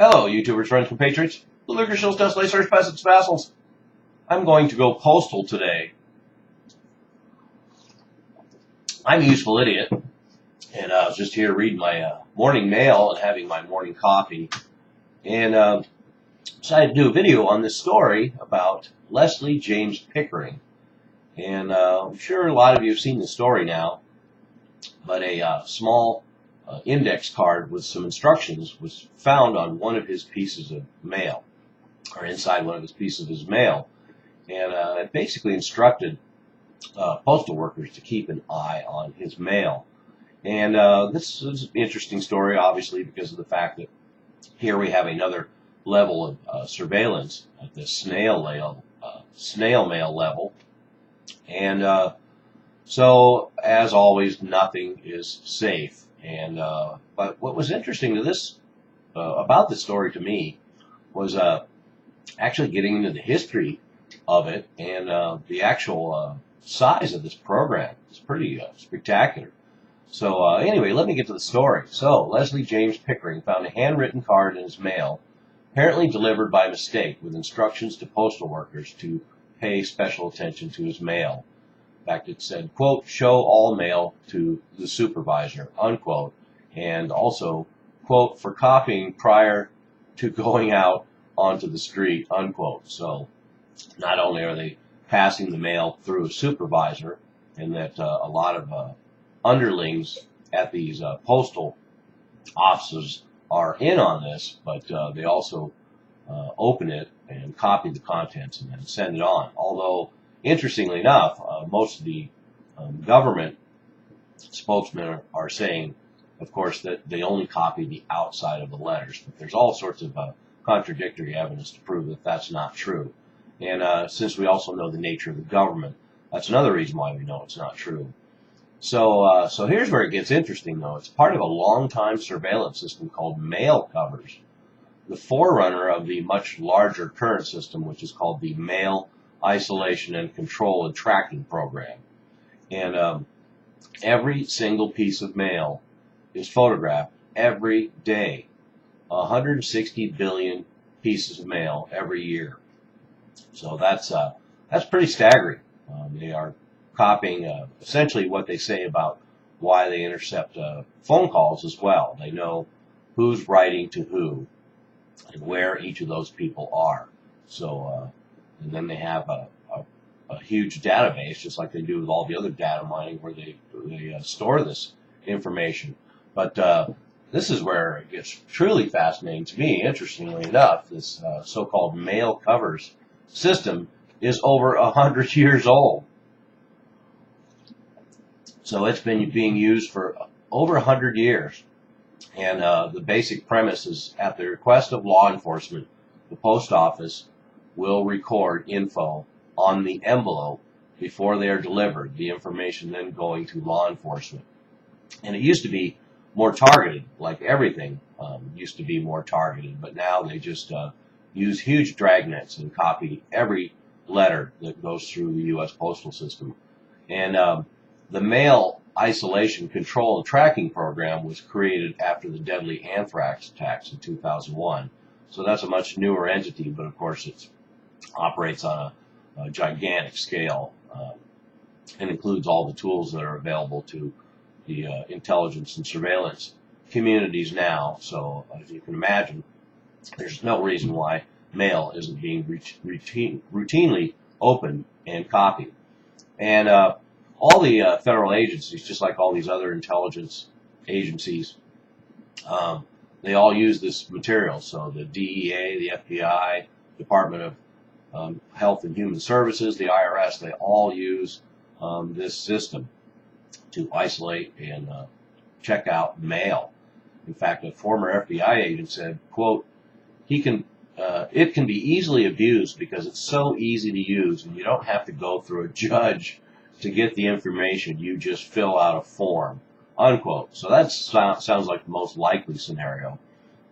Hello, YouTubers, friends, compatriots, Lucas Shills, Desolates, Search, Peasants, Vassals. I'm going to go postal today. I'm a useful idiot, and I was just here reading my morning mail and having my morning coffee, and decided to do a video on this story about Leslie James Pickering. And I'm sure a lot of you have seen the story now, but a small index card with some instructions was found on one of his pieces of mail, or inside one of his pieces of his mail, and it basically instructed postal workers to keep an eye on his mail. And this is an interesting story, obviously, because of the fact that here we have another level of surveillance at the snail mail level, and so, as always, nothing is safe. And but what was interesting to this about this story to me was actually getting into the history of it and the actual size of this program. It's pretty spectacular. So anyway, let me get to the story. So Leslie James Pickering found a handwritten card in his mail, apparently delivered by mistake, with instructions to postal workers to pay special attention to his mail. In fact, it said, quote, show all mail to the supervisor, unquote, and also, quote, for copying prior to going out onto the street, unquote. So not only are they passing the mail through a supervisor, and that a lot of underlings at these postal offices are in on this, but they also open it and copy the contents and then send it on. Although, interestingly enough, most of the government spokesmen are saying, of course, that they only copy the outside of the letters. But there's all sorts of contradictory evidence to prove that that's not true. And since we also know the nature of the government, that's another reason why we know it's not true. So here's where it gets interesting, though. It's part of a long-time surveillance system called mail covers, the forerunner of the much larger current system, which is called the Mail Isolation and Control and Tracking Program. And every single piece of mail is photographed every day. 160 billion pieces of mail every year. So that's pretty staggering. They are copying essentially what they say about why they intercept phone calls as well. They know who's writing to who and where each of those people are. So, and then they have a huge database, just like they do with all the other data mining, where they store this information. But this is where it gets truly fascinating to me. Interestingly enough, this so-called mail covers system is over 100 years old. So it's been being used for over 100 years. And the basic premise is, at the request of law enforcement, the post office will record info on the envelope before they are delivered, the information then going to law enforcement. And it used to be more targeted, like everything used to be more targeted, but now they just use huge dragnets and copy every letter that goes through the U.S. postal system. And the Mail Isolation, Control, and Tracking Program was created after the deadly anthrax attacks in 2001. So that's a much newer entity, but of course it operates on a gigantic scale and includes all the tools that are available to the intelligence and surveillance communities now. So as you can imagine, there's no reason why mail isn't being routinely opened and copied. And all the federal agencies, just like all these other intelligence agencies, they all use this material. So the DEA, the FBI, Department of Health and Human Services, the IRS, they all use this system to isolate and check out mail. In fact, a former FBI agent said, quote, it can be easily abused because it's so easy to use and you don't have to go through a judge to get the information. You just fill out a form, unquote. So that sounds like the most likely scenario.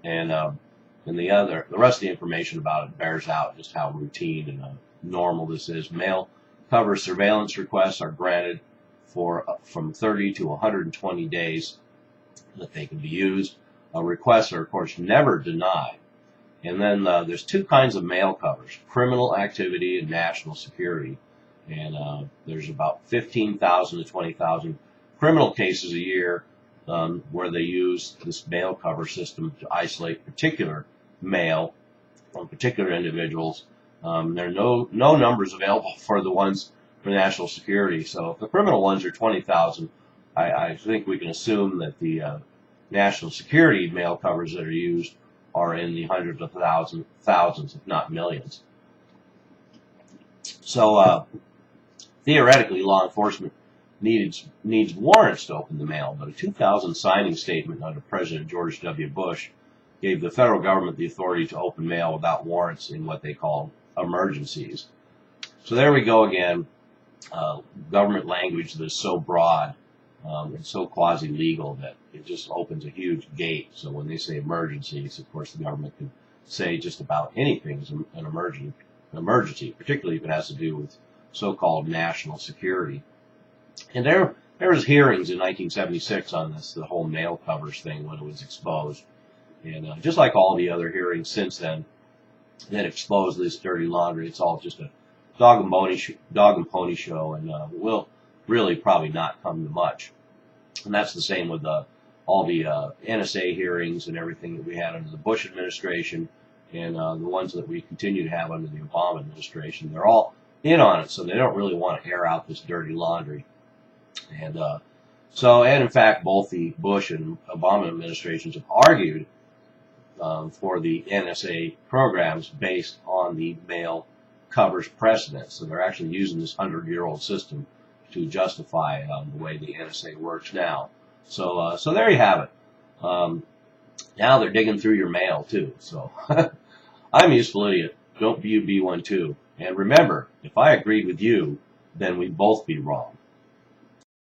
And the rest of the information about it bears out just how routine and normal this is. Mail cover surveillance requests are granted for from 30 to 120 days that they can be used. Requests are, of course, never denied. And then there's two kinds of mail covers: criminal activity and national security. And there's about 15,000 to 20,000 criminal cases a year where they use this mail cover system to isolate particular mail from particular individuals. There are no numbers available for the ones for national security. So if the criminal ones are 20,000, I think we can assume that the national security mail covers that are used are in the hundreds of thousands, if not millions. So theoretically, law enforcement needs warrants to open the mail, but a 2000 signing statement under President George W. Bush gave the federal government the authority to open mail without warrants in what they call emergencies. So there we go again, government language that is so broad and so quasi-legal that it just opens a huge gate. So when they say emergencies, of course the government can say just about anything is an emergency, particularly if it has to do with so-called national security. And there was hearings in 1976 on this, the whole mail covers thing when it was exposed. And just like all the other hearings since then that exposed this dirty laundry, it's all just a dog and pony show, and will really probably not come to much. And that's the same with all the NSA hearings and everything that we had under the Bush administration, and the ones that we continue to have under the Obama administration. They're all in on it, so they don't really want to air out this dirty laundry. And in fact, both the Bush and Obama administrations have argued for the NSA programs based on the mail covers precedent. So they're actually using this 100-year-old system to justify the way the NSA works now. So there you have it. Now they're digging through your mail too. So I'm a useful idiot. Don't you be one too. And remember, if I agreed with you, then we'd both be wrong.